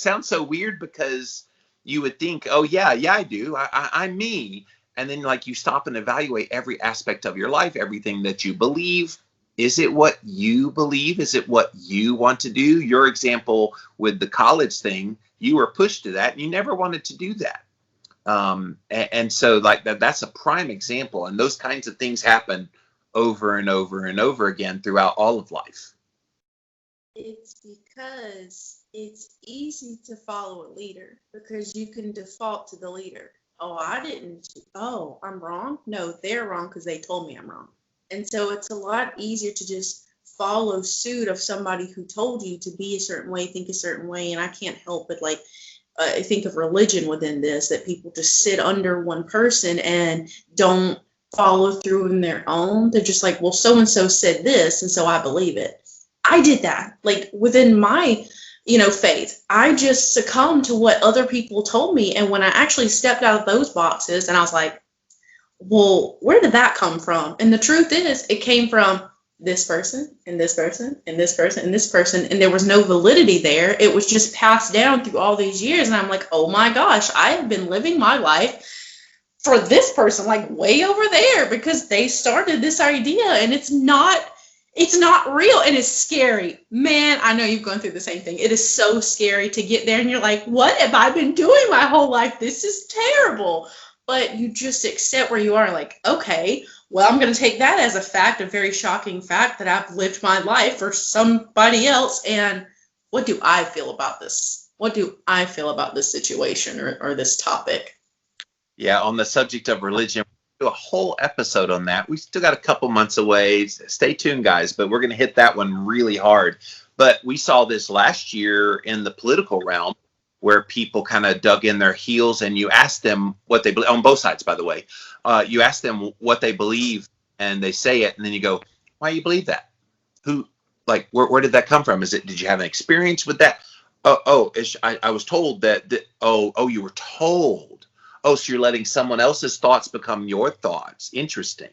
sounds so weird because you would think, oh yeah, I do. I'm me. And then like you stop and evaluate every aspect of your life, everything that you believe. Is it what you believe? Is it what you want to do? Your example with the college thing, you were pushed to that and you never wanted to do that. And so like that's a prime example. And those kinds of things happen over and over and over again throughout all of life. It's because it's easy to follow a leader because you can default to the leader. Oh, I'm wrong. No, they're wrong because they told me I'm wrong. And so it's a lot easier to just follow suit of somebody who told you to be a certain way, think a certain way. And I can't help but I think of religion within this, that people just sit under one person and don't follow through in their own. They're just like, well, so-and-so said this, and so I believe it. I did that. Like within my, faith, I just succumbed to what other people told me. And when I actually stepped out of those boxes and I was like, well, where did that come from? And the truth is, it came from this person and this person and this person and this person. And there was no validity there. It was just passed down through all these years. And I'm like, oh my gosh, I have been living my life for this person, like way over there, because they started this idea and it's not real, and it's scary. Man, I know you've gone through the same thing. It is so scary to get there and you're like, what have I been doing my whole life? This is terrible. But you just accept where you are, like, okay, well, I'm going to take that as a fact, a very shocking fact that I've lived my life for somebody else. And what do I feel about this? What do I feel about this situation or this topic? Yeah, on the subject of religion, we'll do a whole episode on that. We still got a couple months away. Stay tuned, guys, but we're going to hit that one really hard. But we saw this last year in the political realm, where people kind of dug in their heels and you asked them what they believe, on both sides, by the way. You ask them what they believe and they say it, and then you go, why you believe that? Where did that come from? Did you have an experience with that? I was told that, you were told. Oh, so you're letting someone else's thoughts become your thoughts. Interesting.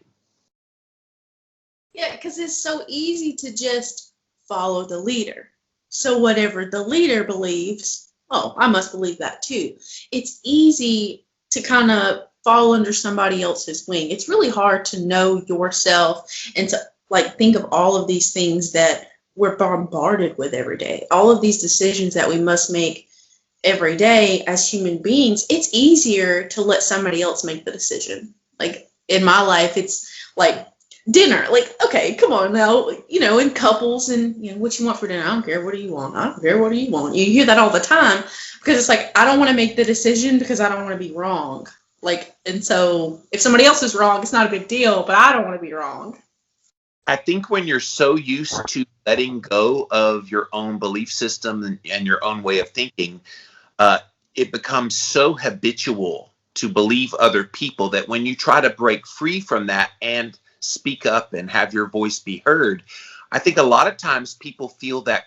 Yeah, because it's so easy to just follow the leader. So whatever the leader believes, oh, I must believe that too. It's easy to kind of fall under somebody else's wing. It's really hard to know yourself and to think of all of these things that we're bombarded with every day. All of these decisions that we must make every day as human beings. It's easier to let somebody else make the decision. Like in my life, it's like dinner. Like, okay, come on now, in couples and, what you want for dinner? I don't care. What do you want? I don't care. What do you want? You hear that all the time because it's like, I don't want to make the decision because I don't want to be wrong. And so if somebody else is wrong, it's not a big deal, but I don't want to be wrong. I think when you're so used to letting go of your own belief system and your own way of thinking, it becomes so habitual to believe other people that when you try to break free from that and speak up and have your voice be heard, I think a lot of times people feel that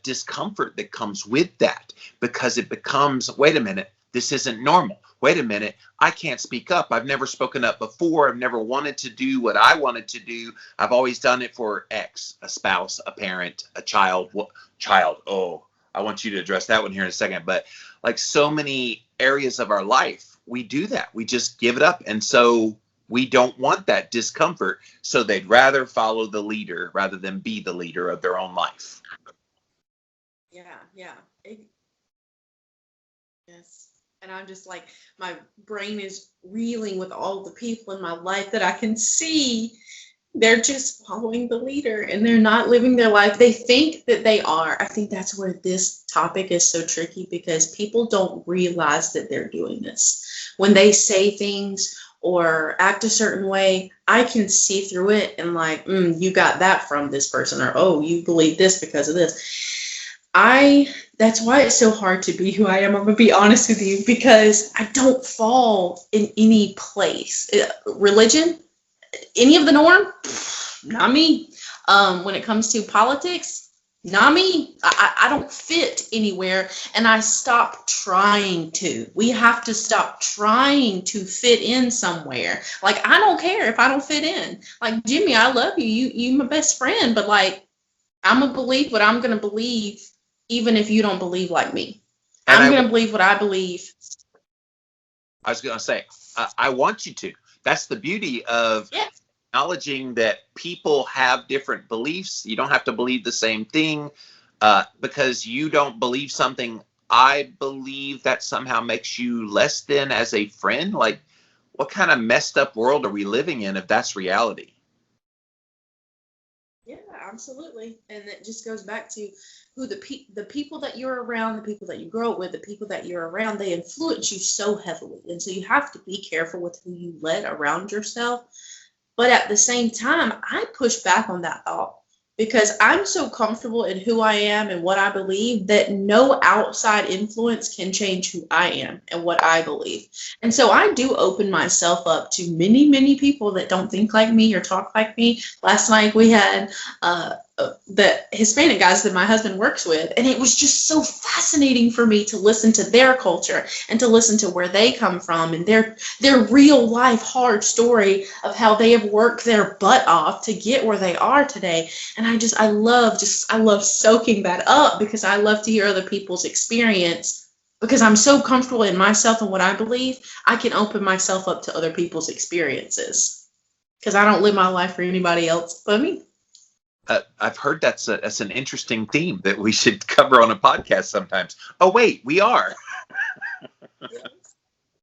discomfort that comes with that, because it becomes, wait a minute, this isn't normal. Wait a minute, I can't speak up. I've never spoken up before. I've never wanted to do what I wanted to do. I've always done it for X, a spouse, a parent, a child. Oh, I want you to address that one here in a second. But so many areas of our life, we do that. We just give it up. And so we don't want that discomfort. So they'd rather follow the leader rather than be the leader of their own life. Yeah. Yes. And I'm just my brain is reeling with all the people in my life that I can see. They're just following the leader and they're not living their life. They think that they are. I think that's where this topic is so tricky, because people don't realize that they're doing this. When they say things or act a certain way, I can see through it and you got that from this person, or, oh, you believe this because of this. That's why it's so hard to be who I am. I'm going to be honest with you, because I don't fall in any place. Religion, any of the norm, not me. When it comes to politics, not me. I don't fit anywhere, and I stopped trying to. We have to stop trying to fit in somewhere. I don't care if I don't fit in. Jimmy, I love you. You my best friend, but I'm going to believe what I'm going to believe, even if you don't believe like me. And I'm going to believe what I believe. I was going to say, I want you to. That's the beauty of acknowledging that people have different beliefs. You don't have to believe the same thing because you don't believe something. I believe that somehow makes you less than as a friend. Like, what kind of messed up world are we living in if that's reality? Yeah, absolutely. And it just goes back to who the people that you're around, the people that you grow up with, the people that you're around, they influence you so heavily. And so you have to be careful with who you let around yourself. But at the same time, I push back on that thought because I'm so comfortable in who I am and what I believe that no outside influence can change who I am and what I believe. And so I do open myself up to many, many people that don't think like me or talk like me. Last night we had the Hispanic guys that my husband works with, and it was just so fascinating for me to listen to their culture and to listen to where they come from and their real life hard story of how they have worked their butt off to get where they are today. And I love soaking that up because I love to hear other people's experience, because I'm so comfortable in myself and what I believe. I can open myself up to other people's experiences because I don't live my life for anybody else but me. I've heard that's an interesting theme that we should cover on a podcast sometimes. Oh, wait, we are.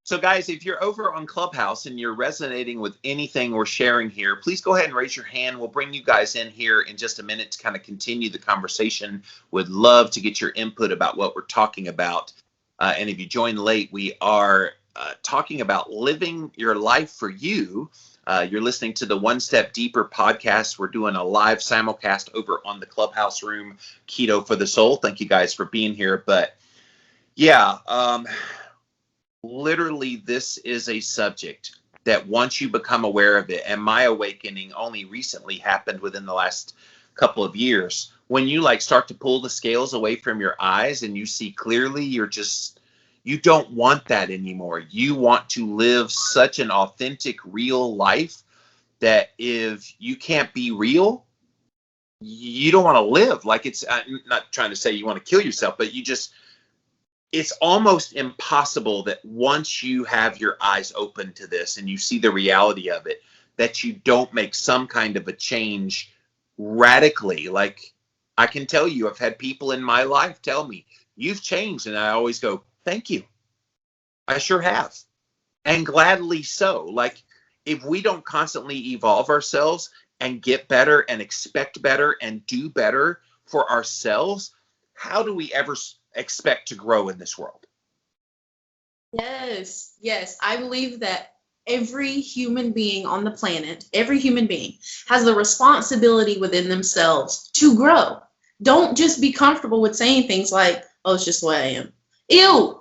So, guys, if you're over on Clubhouse and you're resonating with anything we're sharing here, please go ahead and raise your hand. We'll bring you guys in here in just a minute to kind of continue the conversation. Would love to get your input about what we're talking about. And if you joined late, we are talking about living your life for you. You're listening to the One Step Deeper podcast. We're doing a live simulcast over on the Clubhouse room, Keto for the Soul. Thank you guys for being here. But yeah, literally, this is a subject that once you become aware of it, and my awakening only recently happened within the last couple of years, when you like start to pull the scales away from your eyes and you see clearly, you don't want that anymore. You want to live such an authentic, real life that if you can't be real, you don't want to live. Like, I'm not trying to say you want to kill yourself, but it's almost impossible that once you have your eyes open to this and you see the reality of it, that you don't make some kind of a change radically. Like, I can tell you, I've had people in my life tell me, you've changed. And I always go, thank you. I sure have. And gladly so. Like, if we don't constantly evolve ourselves and get better and expect better and do better for ourselves, how do we ever expect to grow in this world? Yes. I believe that every human being on the planet, every human being has the responsibility within themselves to grow. Don't just be comfortable with saying things like, oh, it's just the way I am. Ew.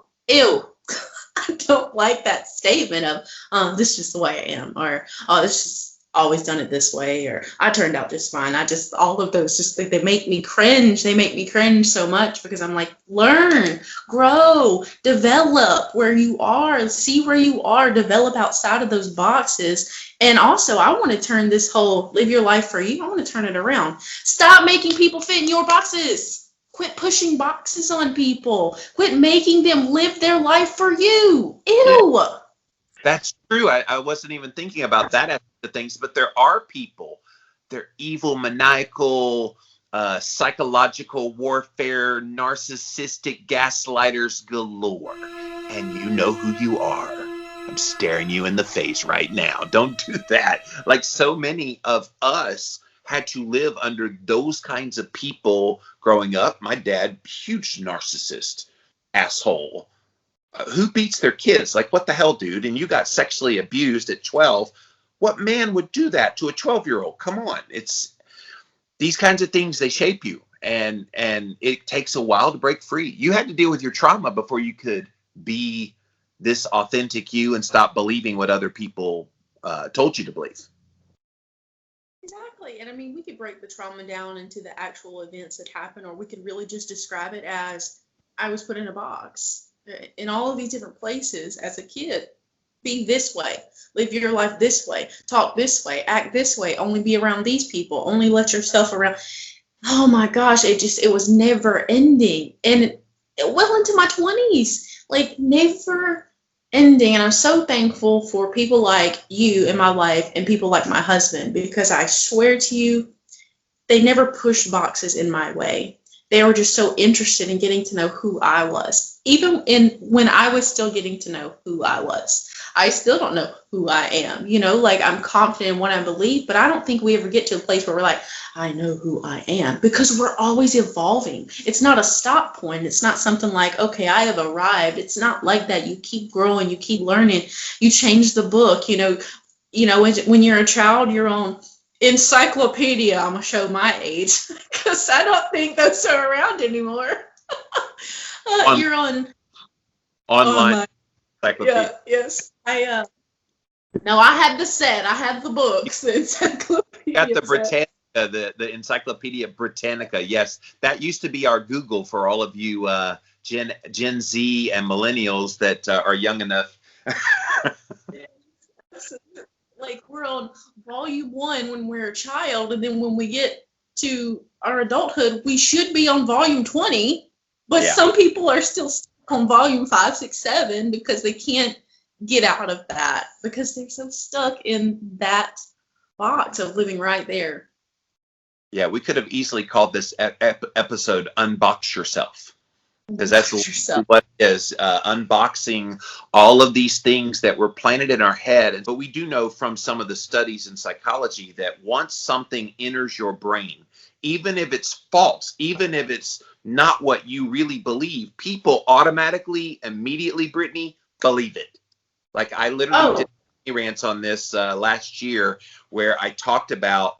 I don't like that statement of, this is just the way I am, or, oh, it's just always done it this way, or I turned out just fine. All of those just they make me cringe. They make me cringe so much because I'm like, learn, grow, develop where you are, see where you are, develop outside of those boxes. And also, I want to turn this whole live your life for you, I want to turn it around. Stop making people fit in your boxes. Quit pushing boxes on people. Quit making them live their life for you. Ew. Yeah, that's true. I wasn't even thinking about that aspect of things, but there are people, they're evil, maniacal, psychological warfare, narcissistic gaslighters galore. And you know who you are. I'm staring you in the face right now. Don't do that. Like, so many of us had to live under those kinds of people growing up. My dad, huge narcissist, asshole. Who beats their kids? Like, what the hell, dude? And you got sexually abused at 12. What man would do that to a 12-year-old? Come on. It's these kinds of things, they shape you. And it takes a while to break free. You had to deal with your trauma before you could be this authentic you and stop believing what other people told you to believe. Exactly. And I mean, we could break the trauma down into the actual events that happen, or we could really just describe it as I was put in a box in all of these different places as a kid. Be this way, live your life this way, talk this way, act this way, only be around these people, only let yourself around. Oh my gosh, it was never ending. And well into my 20s, like never ending. And I'm so thankful for people like you in my life and people like my husband, because I swear to you, they never pushed boxes in my way. They were just so interested in getting to know who I was. Even when I was still getting to know who I was. I still don't know who I am. Like I'm confident in what I believe, but I don't think we ever get to a place where we're like, I know who I am, because we're always evolving. It's not a stop point. It's not something like, okay, I have arrived. It's not like that. You keep growing, you keep learning, you change the book. When you're a child, you're on encyclopedia. I'm gonna show my age because I don't think those are around anymore. You're on online encyclopedia. Yeah, yes. I had the set. I had the books. The encyclopedia. Got the Britannica, the Encyclopedia Britannica. Yes, that used to be our Google for all of you Gen Z and millennials that are young enough. Like we're on volume 1 when we're a child, and then when we get to our adulthood, we should be on volume 20. But some people are still stuck on volume 5, 6, 7 because they can't get out of that, because they're so stuck in that box of living right there. Yeah, we could have easily called this episode "Unbox Yourself." Because that's what it is, unboxing all of these things that were planted in our head. But we do know from some of the studies in psychology that once something enters your brain, even if it's false, even if it's not what you really believe, people automatically, immediately, Brittany, believe it. Like I literally did rants on this last year where I talked about,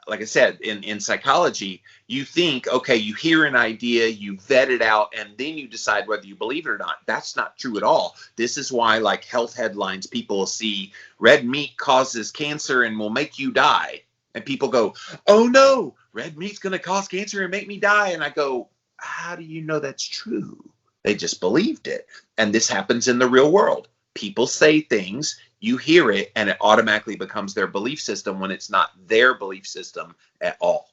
like I said, in psychology, you think, okay, you hear an idea, you vet it out, and then you decide whether you believe it or not. That's not true at all. This is why, like health headlines, people will see red meat causes cancer and will make you die. And people go, oh no, red meat's going to cause cancer and make me die. And I go, how do you know that's true? They just believed it. And this happens in the real world. People say things, you hear it, and it automatically becomes their belief system when it's not their belief system at all.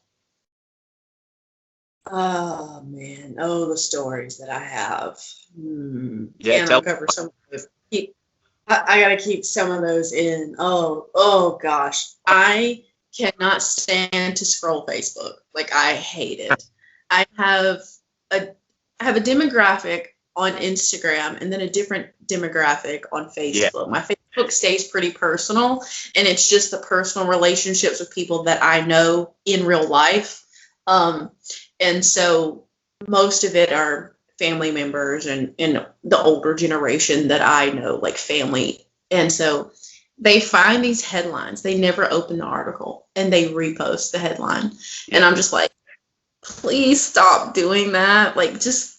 Oh man! Oh, the stories that I have. Yeah, I'll cover some of those. I gotta keep some of those in. Oh gosh, I cannot stand to scroll Facebook. Like I hate it. I have a demographic on Instagram and then a different demographic on Facebook. Yeah. My Facebook stays pretty personal, and it's just the personal relationships with people that I know in real life. And so most of it are family members and the older generation that I know, like family. And so they find these headlines. They never open the article, and they repost the headline. Yeah. And I'm just like, please stop doing that. Like, just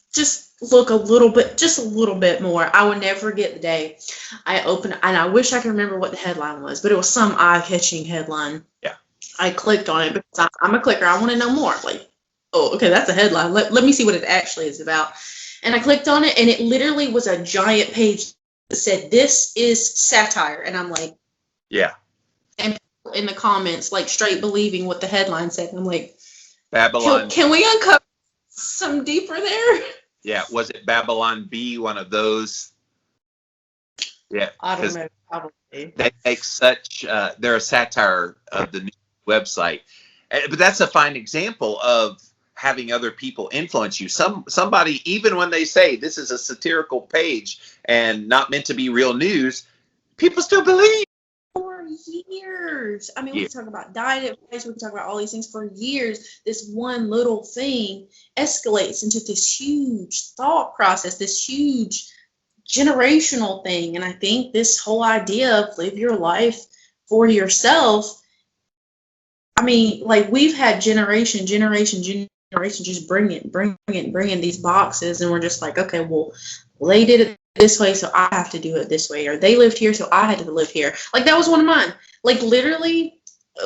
look a little bit more. I would never get the day I open, and I wish I could remember what the headline was, but it was some eye-catching headline. Yeah. I clicked on it because I'm a clicker. I want to know more. Like, oh, okay, that's a headline. Let me see what it actually is about. And I clicked on it, and it literally was a giant page that said, "This is satire." And I'm like, yeah. And in the comments, like straight believing what the headline said. And I'm like, Babylon. Can we uncover some deeper there? Yeah. Was it Babylon B, one of those? Yeah. I don't know. Probably. They make such, they're a satire of the new website. But that's a fine example of having other people influence you. Somebody, even when they say this is a satirical page and not meant to be real news, people still believe. For years. I mean, we can talk about diet advice, we can talk about all these things for years. This one little thing escalates into this huge thought process, this huge generational thing. And I think this whole idea of live your life for yourself, I mean, like we've had generation just bringing these boxes, and we're just like, okay, well, they did it this way, so I have to do it this way, or they lived here, so I had to live here. Like that was one of mine. Like literally,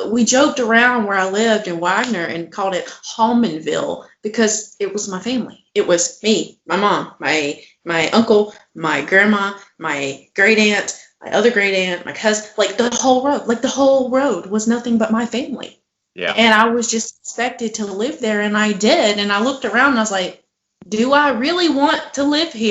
we joked around where I lived in Wagner and called it Hallmanville because it was my family. It was me, my mom, my uncle, my grandma, my great aunt, my other great aunt, my cousin. Like the whole road was nothing but my family. Yeah. And I was just expected to live there, and I did. And I looked around and I was like, Do I really want to live here?